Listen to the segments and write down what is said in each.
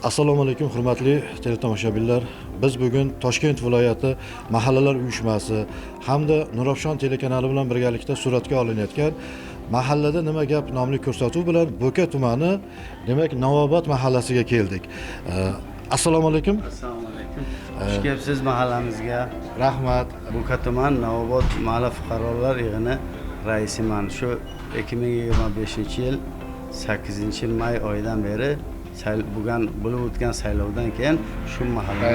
Assalomu alaykum hurmatli teletomoshabinlar. Biz bugun Toshkent viloyati mahallalar uyushmasi hamda Nurafshon telekanali bilan birgalikda suratga olinayotgan Mahallada nima gap nomli ko'rsatuv bilan Bo'ka tumani, demak Navobod mahallasiga keldik. Assalomu alaykum. Assalomu alaykum. Xush kelibsiz mahallamizga. Rahmat. Bo'ka tuman Navobod mahalla fuqarolar yig'ini raisiman. Shu 2025-yil 8-may oyidan beri bo'lib o'tgan saylovdan keyin shu mahalla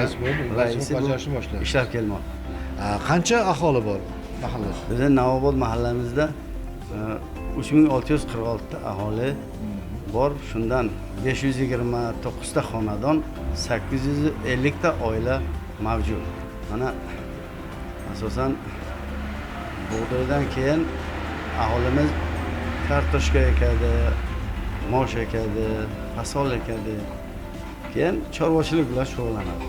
raisi bo'lib ishlab kelmoqda. Qancha aholi bor mahallada? Bizning Navobod mahallamizda 3646 ta aholi bor. Shundan 529 ta xonadon, 850 ta oila mavjud. Mana asosan bug'doydan keyin aholimiz kartoshka ekadi, mosh ekadi, fasol ekadi. Keyin chorvachilik bilan shug'ullanadi.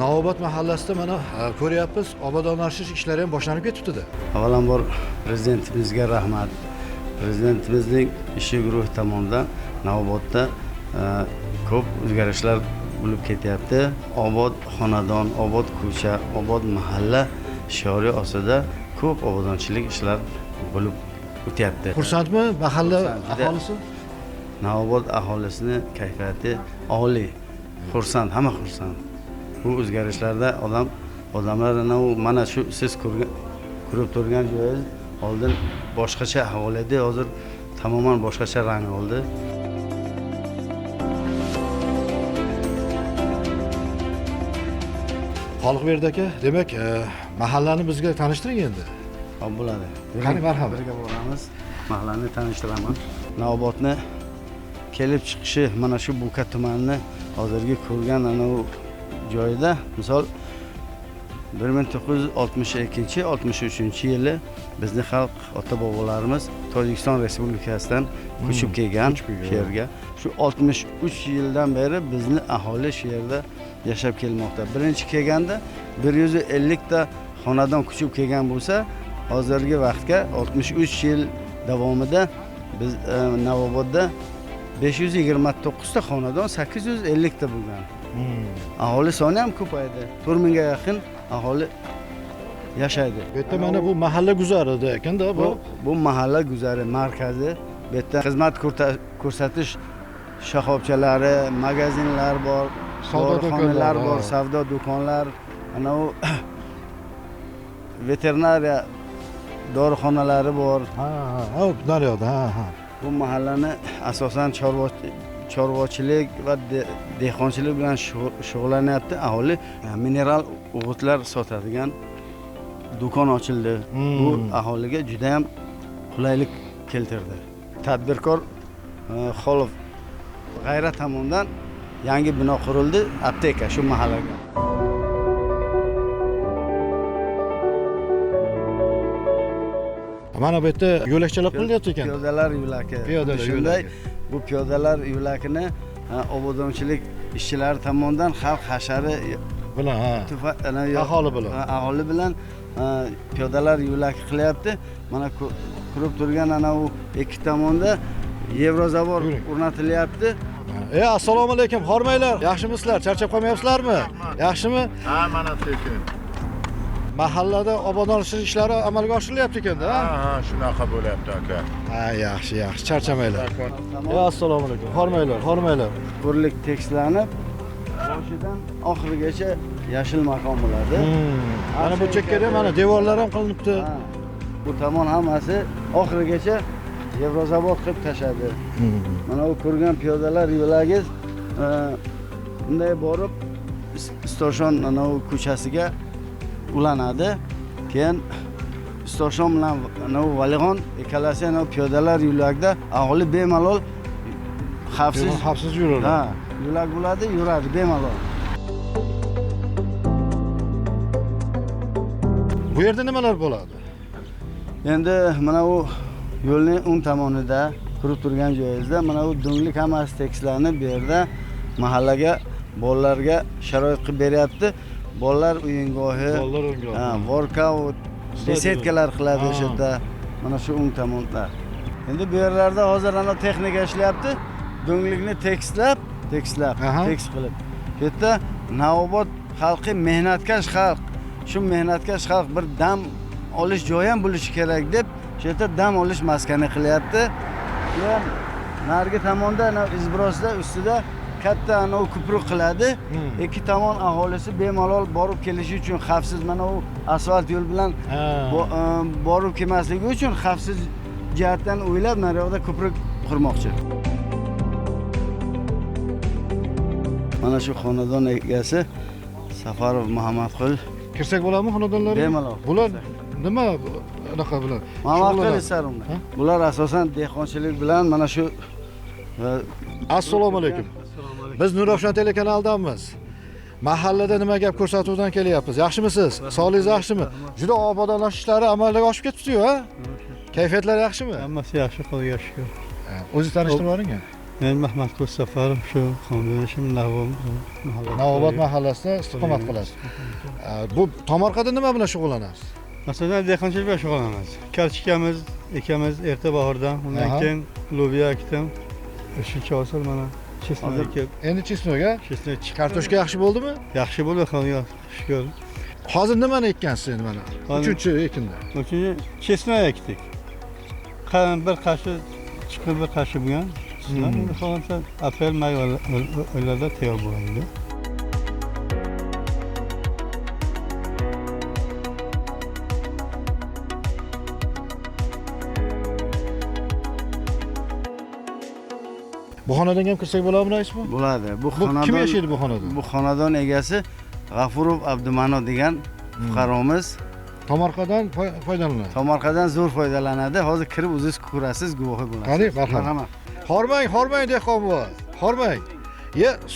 Navobod mahallasida mana ko'ryapmiz, obodonlashtirish ishlari ham boshlanib ketibdi-da. Avvalambor prezidentimizga rahmat. Prezidentimizning ishi guruhi tomonidan Navobodda ko'p o'zgarishlar bo'lib ketyapti. Obod xonadon, obod ko'cha, obod mahalla shiori ostida ko'p obodonchilik ishlar bo'lib o'tyapti. Xursandmi mahalla aholisi? Navobod aholisini kayfiyati oliy. Xursand, hamma xursand. Bu o'zgarishlarda odamlar mana shu siz ko'rib turgan joyingiz oldin boshqacha ahvol edi, hozir tamoman boshqacha rang oldi. Xoliqberdi aka, demak mahallani bizga tanishtiring endi. Xo'p, bo'ladi. Qani marhamat. Birga boramiz. Mahallani tanishtiraman. Navobodni kelib chiqishi mana shu Bo'ka tumanini hozirgi ko'rgan ana u joyida, misol 1962-63 yili bizni xalq ota-bobolarimiz Tojikiston Respublikasidan ko'chib kelgan shu yerga. Shu 63 yildan beri bizni aholi shu yerda yashab kelmoqda. Birinchi kelganda 150 ta xonadon ko'chib kelgan bo'lsa, hozirgi vaqtga 63 yil davomida biz Navobodda 529 ta xonadon, 850 ta bo'lgan. Aholi soni ham ko'paydi. 4000 ga yaqin aholi yashaydi. Bu yerda mana bu mahalla guzarida ekanda bu mahalla guzari markazi. Bu yerda xizmat ko'rsatish shoxobchalari, magazinlar bor, savdo do'konlar bor, savdo do'konlar, ana u veterinariya dorixonalari bor. Ha, daryoda, ha. Bu mahallani asosan chorvachilik va dehqonchilik bilan shug'ullanyapti. Aholi mineral o'g'itlar sotadigan do'kon ochildi. Bu aholiga juda ham qulaylik keltirdi. Tadbirkor Xolov G'ayrat tomonidan yangi bino qurildi, apteka shu mahallaga. Mana bu yerda yo'lakchalar qurilyapti ekan. Piyodalar yo'laki. Shunday bu piyodalar yo'lakini obodonchilik ishchilari tomonidan xalq hashari bilan, aholi bilan piyodalar yo'laki qilyapti. Mana ko'rib turgan ana u ikki tomonda Yevrozavor o'rnatilyapti. Assalomu alaykum, hormaylar. Yaxshimisizlar? Charchab qolmayapsizlarmi? Yaxshimi? Ha, mana tekin. Mahallada obodonlashtirish ishlari amalga oshirilyapti ekanda, ha? Ha, shunaqa bo'lyapti aka. Ha, yaxshi, charchamanglar. Assalomu alaykum. Hormaylar. Ko'rlik tekslanib, boshidan oxirigacha yashil makon bo'ladi. Mana bu chekkada mana devorlar ham qilinibdi. Bu tomon hammasi oxirigacha Yevrozavod qilib tashadi. Mana u ko'rgan piyodalar yo'lagiz bunday borib Istoshon ana u ko'chasiga ulanadi. Keyin Istoshon bilan ana u Valixon ikkalasi ana piyodalar yo'lagida aholi bemalol xavfsiz yuradi. Ha, yo'lak bo'ladi, yuradi bemalol. Bu yerda nimalar bo'ladi? Endi mana u yo'lning o'ng tomonida turib turgan joyingizda mana u do'nglik hammasi tekslanib, bu yerda mahallaga bolalarga sharoit qilib beryapti. Bolalar o'yingohi, workout, besedkalar qiladi shu yerda. Mana shu o'ng tomonda. Endi bu yerlarda hozir ana texnika ishlayapti. Do'nglikni tekslab, tekst qilib Shu yerda Navobod xalqi mehnatkash xalq. Shu mehnatkash xalq bir dam olish joyi ham bo'lishi kerak deb, shu yerda dam olish maskani qilyapti. Ular narigi tomonda, izbrosda ustida katta ana ko'prik qiladi. Ikki tomon aholisi bemalol borib kelishi uchun xavfsiz, mana u asfalt yo'l bilan borib kelmasligi uchun xavfsiz jihatdan o'ylab naryoqda ko'prik qurmoqchi. Mana shu xonadon egasi Safarov Muhammadqul. Kirsak bo'ladimi xonadonlarga? Bemalol. Bular nima anaqa bilan? Muhammadqul Isarovna. Bular asosan dehqonchilik bilan mana shu Assalomu alaykum. Biz Nurafshon telekanalidanmiz. Mahallada nima gap ko'rsatuvdan kelyapmiz. Yaxshimisiz? Sog'ligingiz yaxshimi? Juda obodonlashish ishlari amalga oshib ketibdi-yu, ha? Kayfiyatlar yaxshimi? Hammasi yaxshi, Xudoga shukr. O'zingiz tanishtirib yuboring. Men Mahmadqul Safarov, shu xonadonishim Navobod mahallasida istiqomat qilasiz. Bu tomorqada nima bilan shug'ullanasiz? Masalan, dehqonchilik bilan shug'ullanamiz. Kartoshkamiz ekamiz erta bahordan, undan keyin lobiya ekdim. 3-hosil mana chesnak ekib. Endi chesnoga? Chesnak chiqdi. Kartoshka yaxshi bo'ldimi? Yaxshi bo'ldi, Xudoga shukr. Hozir nimani ekkansiz endi mana? 3-ekinda. Uchinchi chesnak ekdik. Bir qashi chiqib bir qashi bo'lgan. Endi xohlasa aprel may oylarida tayyor bo'ladi. Bu xonadonga ham kirsak bo'ladimi, raismi? Bo'ladi. Bu Kim yashaydi bu xonadon? Bu xonadon egasi G'afurov Abdumano degan fuqaromiz. Tomorqadan foydalanadi. Tomorqadan zo'r foydalanadi. Hozir kirib o'zingiz ko'rasiz, guvohi bo'lasiz. Qani, marhamat. Hormang dehqon bu. Hormang.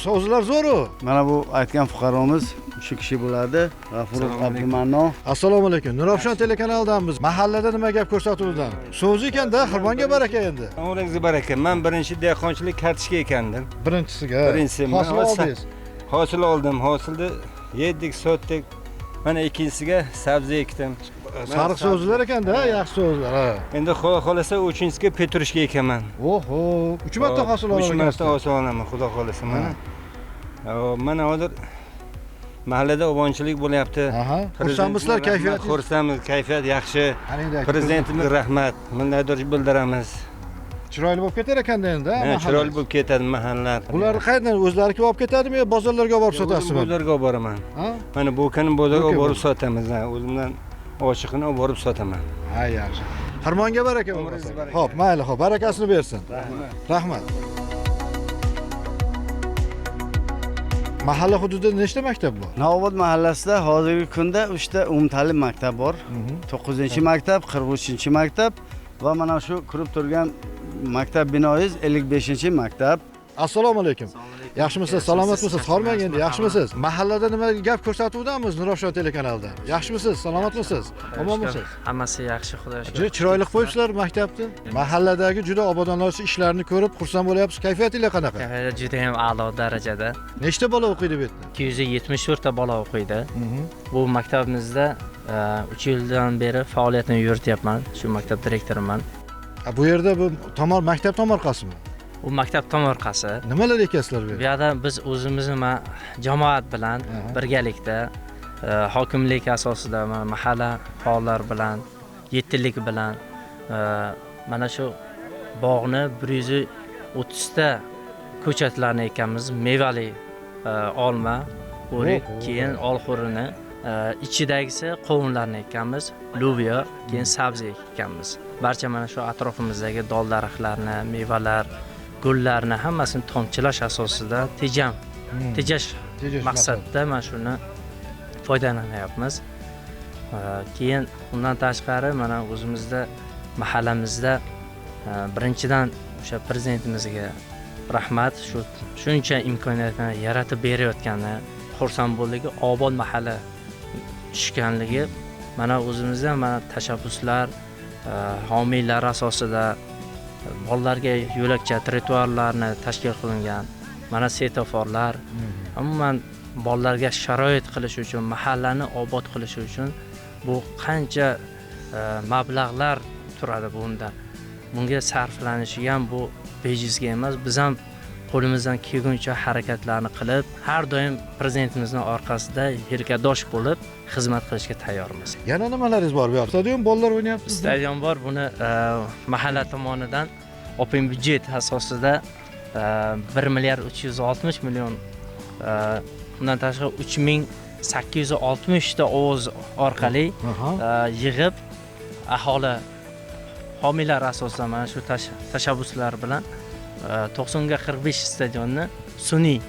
So'zlar zo'ru. Mana bu aytgan fuqaromiz shu kishi bo'ladi. G'afurov Abdumano. Assalomu alaykum. Nurafshon telekanalidanmiz. Mahallada nima gap ko'rsatuvdan. So'z ekanda, xirmonga baraka endi. Umringizga baraka. Men birinchi dehqonchilik kartoshka ekandim. Birinchisiga. Birinchisi hosil oldingiz. Hosil oldim. Hosilni yedik, sotdik. Mana ikkinchisiga sabzi ekdim. Sariq so'zlar ekanda, yaxshi so'zlar, ha. Endi xohlasa uchinchisiga petrushka ekaman. Oho, 3 marta hosil olaman. 3 marta hosil olaman, xudo xohlasa mana. Mana hozir mahallada obodonchilik bo'lyapti. Xursandmizlar, kayfiyat. Xursandmiz, kayfiyat yaxshi. Prezidentimizga rahmat, minnatdorchilik bildiramiz. Chiroyli bo'lib ketar ekanda endi, ha? Chiroyli bo'lib ketadi mahallalar. Bularni qayerdan o'zlariga olib ketadimi yo bozorlarga olib sotasizmi? Bozorga olib boraman. Mana bu kuni bozorga olib borib sotamiz. O'zimdan ochiqini olib borib sotaman. Ha, yaxshi. Xirmonga baraka bo'lsin. Xo'p, mayli, xo'p, barakasini bersin. Rahmat. Mahalla hududida nechta maktab bor? Navobod mahallasida hozirgi kunda 3 ta umumta'lim maktab bor. 9-maktab, 43-maktab va mana shu ko'rib turgan maktab binoyingiz 55-maktab. Assalomu alaykum. Yaxshimisiz? Salomatmisiz? Hormang endi, yaxshimisiz? Mahallada nima gap ko'rsatuvdamiz Nurafshon telekanalidan? Yaxshimisiz? Salomatmisiz? Omonmisiz? Hammasi yaxshi, Xudoga shukr. Juda chiroyli qo'yibsizlar maktabni. Mahalladagi juda obodonlashish ishlarini ko'rib xursand bo'lyapsiz. Kayfiyatingiz qanaqa? Juda ham a'lo darajada. Nechta bola o'qiydi bu yerda? 274 ta bola o'qiydi. Bu maktabimizda 3 yildan beri faoliyatini yurityapman. Shu maktab direktoriman. Bu yerda bu maktab tomorqasimi? U maktab tomorqasi. Nimalar ekasizlar bu yerda? Bu yerda biz o'zimizni jamoat bilan birgalikda hokimlik asosida mahalla faollar bilan, yettilik bilan mana shu bog'ni 130 ta ko'chatlarni ekamiz, mevali olma, o'rik, keyin olxo'rini, ichidagisi qovunlarni ekamiz, lobiya, keyin sabzi ekamiz. Barcha mana shu atrofimizdagi dol daraxtlarni, mevalar, gullarni hammasini tomchilash asosida tejash maqsadida mana shuni foydalanyapmiz. Keyin undan tashqari mana o'zimizda mahallamizda birinchidan o'sha prezidentimizga rahmat, shuncha imkoniyatni yaratib berayotgani, xursand bo'ldik, obod mahalla tushganligi, mana o'zimizda mana tashabbuslar, homiylar asosida bolalarga yo'lakcha, trotuarlarni tashkil qilingan, mana svetoforlar, umuman bolalarga sharoit qilish uchun, mahallani obod qilish uchun bu qancha mablag'lar turadi bunda. Bunga sarflanishi ham bu bejizga emas. Biz ham qo'limizdan kelguncha harakatlarni qilib, har doim prezidentimizning orqasida yelkadosh bo'lib xizmat qilishga tayyormiz. Yana nimalaringiz bor bu yoqda? Stadion bolalar o'ynayapti. Stadion bor, buni mahalla tomonidan open byudjet asosida 1 milliard 360 million, undan tashqari 3860 ta ovoz orqali yig'ib aholi homiylar asosida mana shu tashabbuslar bilan 90 ga 45 stadionni sun'iy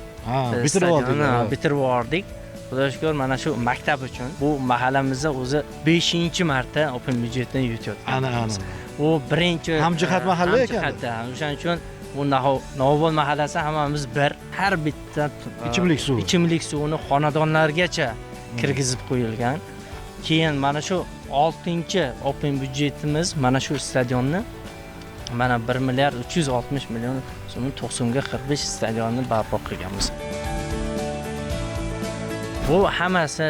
bitirib yubordik. Xudoga shukr, mana shu maktab uchun bu mahallamizda o'zi 5-marta open byudjetni yurityapti. Ana. U birinchi Hamjihat mahalla ekan. O'shaning uchun bu Novobod mahallasi hammamiz bir, har bitta ichimlik suvini xonadonlargacha kirgizib qo'yilgan. Keyin mana shu 6-chi open byudjetimiz mana shu stadionni mana 1 milliard 360 million so'mni 90 ga 45 stadionni barpo qilganmiz. Bu hammasi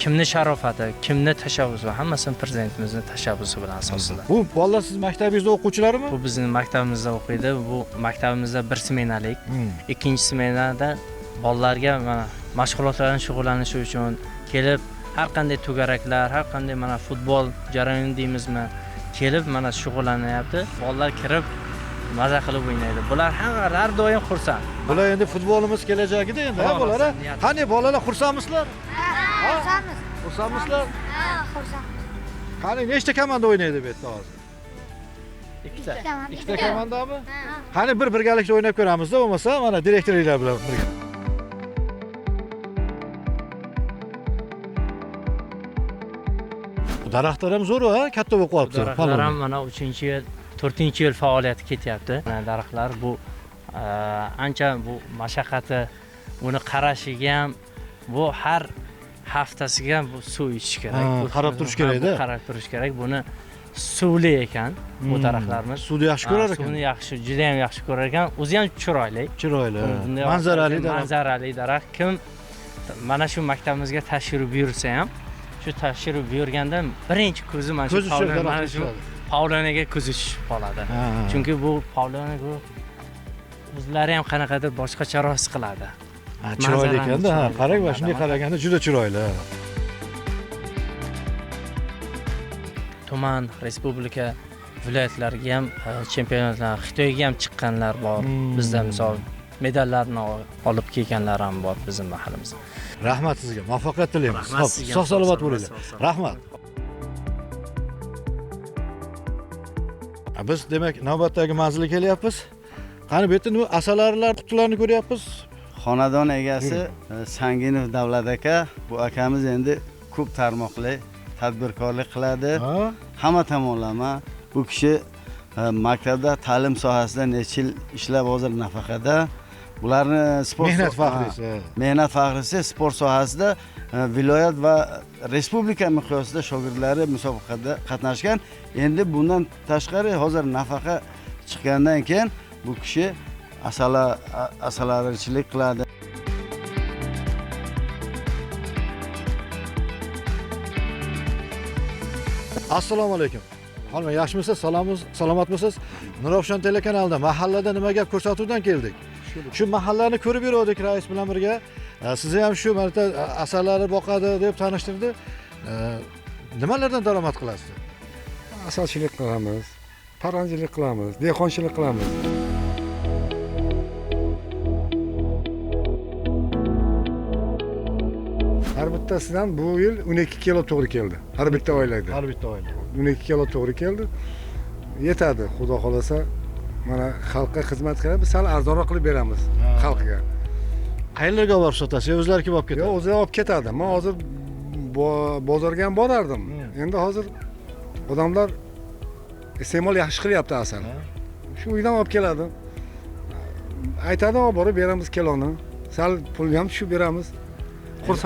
kimni sharofati, kimni tashabbusi, hammasini prezidentimizning tashabbusi bilan asosida. Bu bolalar siz maktabingizda o'quvchilarimi? Bu bizning maktabimizda o'qiydi. Bu maktabimizda bir smenalik. Ikkinchi smenada bolalarga mana mashg'ulotlardan shug'ullanishi uchun kelib, har qanday to'garaklar, har qanday mana futbol jarayoni deymizmi, kelib mana shug'ullanyapti. Bolalar kirib maza qilib o'ynaydi. Bular har doim xursand. Bular endi futbolimiz kelajagida endi, ha bolalar? Qani bolalar xursandmisizlar? Xursandmiz. Xursandmisizlar? Xursand. Qani nechta komanda o'ynaydi bu yerda hozir? Ikkita komandami? Qani birgalikda o'ynab ko'ramiz-da, bo'lmasa mana direktorlar bilan birga. Daraxtlar ham zo'r, ha, katta bo'lib qolibdi. Daraxtlar ham mana 3-yil, 4-yil faoliyati ketyapti. Daraxtlar bu ancha bu mashaqqati, uni qarashiga ham, bu har haftasiga bu suv ichish kerak. Qarab turish kerak-da. Qarab turish kerak. Buni suvli ekan bu daraxtlarimiz. Suvni yaxshi ko'rar ekan. Suvni yaxshi, juda ham yaxshi ko'rar ekan. O'zi ham chiroyli. Manzarali daraxt. Kim mana shu maktabimizga tashrif buyursa ham, shu tashrif buyurganda birinchi ko'zi mana shu pavlonaga ko'zi tushib qoladi. Chunki bu pavlona o'zlari ham qanaqadir boshqacharoq his qiladi. Chiroyli ekan-da, qarang, va shunday qaraganda juda chiroyli. Tuman, respublika, viloyatlarga ham chempionatlar, Xitoyga ham chiqqanlar bor. Bizda misol medallarni olib kelganlar ham bor bizning mahallamizda. Rahmat sizga, muvaffaqiyat tilaymiz. Sog' salomat bo'linglar. Rahmat. Biz demak navbatdagi manzilga kelyapmiz. Qani bu yerda nima asalarilar, qutilarni ko'ryapmiz. Xonadon egasi Sanginov Davlat aka, bu akamiz endi ko'p tarmoqli tadbirkorlik qiladi. Hamma tomonlama bu kishi maktabda ta'lim sohasida necha yil ishlab hozir nafaqada. Bularni sport mehnat faxrisi sport sohasida viloyat va respublika miqyosida shogirdlari musobaqada qatnashgan. Endi bundan tashqari hozir nafaqa chiqqandan keyin bu kishi asalarichilik qiladi. Assalomu alaykum. Xo'p, yaxshimisiz? Salomatmisiz? Nurafshon telekanalida mahallada nima gap ko'rsatuvdan keldik. Shu mahallani ko'rib yurdik rais bilan birga. Sizni ham shu marta asalari boqadi deb tanishtirdi. Nimalardan daromad qilasiz? Asalchilik qilamiz, paranjilik qilamiz, dehqonchilik qilamiz. Har bittasidan bu yil 12 kilo to'g'ri keldi. Har bitta oilada. 12 kilo to'g'ri keldi. Yetadi, xudo xolasa. Mana xalqqa xizmat qilib, sal arzonroq qilib beramiz xalqqa. Qayerlarga olib sotasiz? O'zlari kelib olib ketadi. Yo'q, o'zi olib ketadi. Men hozir bozorga ham borardim. Endi hozir odamlar iste'mol yaxshi qilyapti asal. Shu uydan olib keladi. Aytadi, olib borib beramiz kiloni. Sal pulni ham tushib beramiz.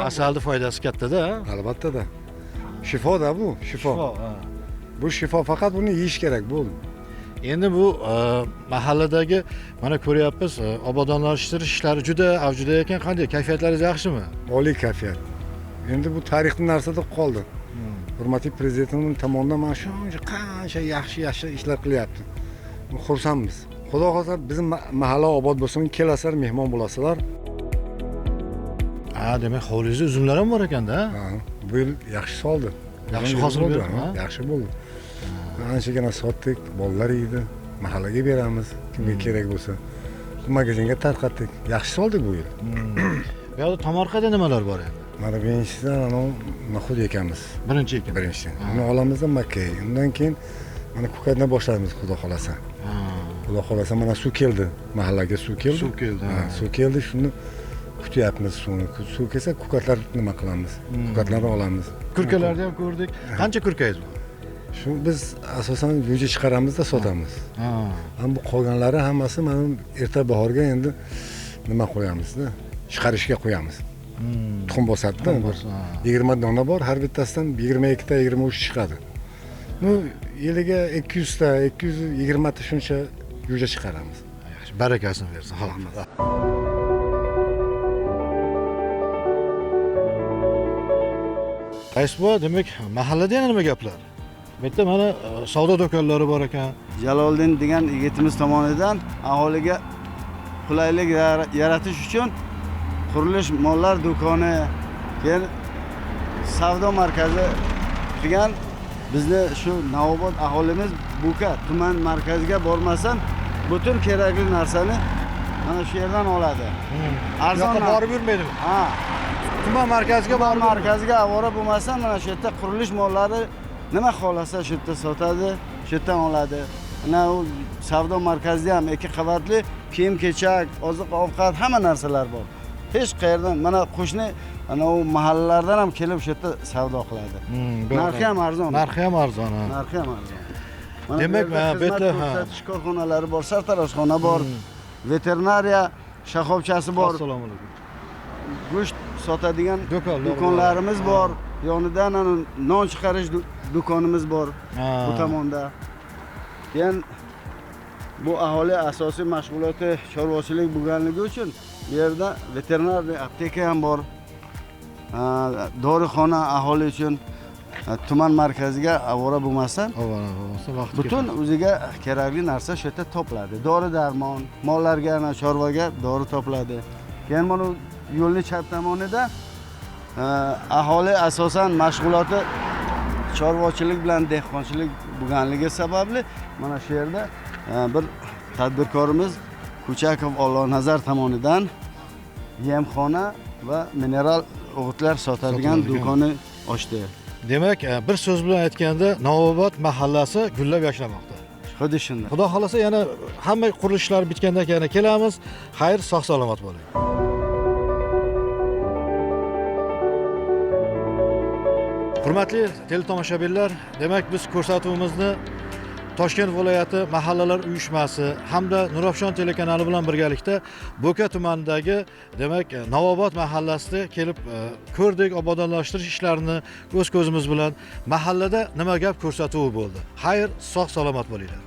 Asalning foydasi katta-da. Albatta-da. Shifoda bu, shifo. Bu shifo, faqat buni yeyish kerak bo'ldi. Endi bu mahalladagi mana ko'ryapmiz, obodonlashtirish ishlari juda avjida ekan. Qanday, kayfiyatlaringiz yaxshimi? Oliy kayfiyat. Endi bu tarixning narsada qoldi. Hurmatli prezidentimiz tomonidan mana shuncha qancha yaxshi ishlar qilyapti. Xursandmiz. Xudo xohlasa bizim mahalla obod bo'lsin, kelasizlar, mehmon bo'lasizlar. Ha, demak hovlingizda uzumlar ham bor ekanda. Ha, bu yil yaxshi soldi. Yaxshi hosil bo'ldi, berdi, ha? yaxshi bo'ldi. Anchagina sotdik, bolalar yeydi, mahallaga beramiz, kimga kerak bo'lsa. Magazinga tarqatdik. Yaxshi soldik bu yil. Bu yoqda tomorqada nimalar bor endi? Mana birinchisidan anavi noxud ekamiz. Birinchi ekan. Birinchi. Uni olamizda makkay. Undan keyin mana ko'katni boshlaymiz, xudo xolasa. Xudo xolasa mana suv keldi, mahallaga suv keldi. Suv keldi. Ha, suv keldi, shuni kutyapmiz suvni. Suv kelsa ko'katlar nima qilamiz? Ko'katlarni olamiz. Kurkalarni ham ko'rdik. Qancha kurkangiz bor? Shu biz asosan yo'lga chiqaramizda sotamiz. Ha. Ham bu qolganlari hammasi mana erta bahorga endi nima qo'yamizda? Chiqarishga qo'yamiz. Tuxum bosadi-da. Tuxum bosa, ha. 20 dona bor, har bittasidan 22 ta, 23 chiqadi. Nu yiliga 200 ta, 220 ta shuncha yo'lga chiqaramiz. Yaxshi, barakasini bersin. Rahmat. Qaysi bu? Demak, mahallada yana nima gaplar? Bu yerda mana savdo do'konlari bor ekan. Jaloliddin degan yigitimiz tomonidan aholiga qulaylik yaratish uchun qurilish mollar do'koni, keyin savdo markazi degan bizni shu Navobod aholimiz Buka tuman markaziga bormasdan butun kerakli narsani mana shu yerdan oladi. Arzon Yo'qqa borib yurmaydimi? Ha, Tuman markaziga tuman borib markaziga avvora bo'lmasdan mana shu yerda qurilish mollari nima xohlasa shu yerda sotadi, shu yerdan oladi. Mana u savdo markazida ham 2 qavatli kiyim-kechak, oziq-ovqat hamma narsalar bor. Hech qayerdan mana qo'shni ana u mahallalardan ham kelib shu yerda savdo qiladi. Narxi ham arzon. Narxi ham arzon. Ha. Narxi ham arzon. Mana Demak, bu yerda bu yerda, xizmat ko'rsatish korxonalari bor, sartaroshxona bor, veterinariya shoxobchasi bor, Assalomu alaykum. go'sht sotadigan Do'konlar do'konlarimiz bor. Yonidan ana non chiqarish do'konimiz bor Ha. bu tomonda. Keyin bu aholi asosiy mashg'uloti chorvachilik bo'lganligi uchun bu yerda veterinariya apteka ham bor. Dorixona aholi uchun tuman markaziga avvora bo'lmasdan Avvalo, bo'lmasa vaqt butun o'ziga kerakli narsa shu yerda topiladi. Dori-darmon, mollarga, chorvaga dori topiladi. Keyin mana yo'lni chap tomonida aholi asosan mashg'uloti chorvachilik bilan dehqonchilik bo'lganligi sababli mana shu yerda bir tadbirkorimiz Kuchakov Olonazar tomonidan yemxona va mineral o'g'itlar sotadigan do'koni ochdi. Demak, bir so'z bilan aytganda, Navobod mahallasi gullab yashnamoqda. Xuddi shunday. Xudo xolasa yana hamma qurilishlar bitgandan keyin kelamiz. Xayr, sog' salomat bo'ling. Hurmatli teletomoshabinlar, demak biz ko'rsatuvimizni Toshkent viloyati mahallalar uyushmasi hamda Nurafshon telekanali bilan birgalikda Bo'ka tumanidagi demak Navobod mahallasida kelib ko'rdik, obodonlashtirish ishlarini o'z ko'zimiz bilan mahallada nima gap ko'rsatuvi bo'ldi. Xayr, sog' salomat bo'linglar.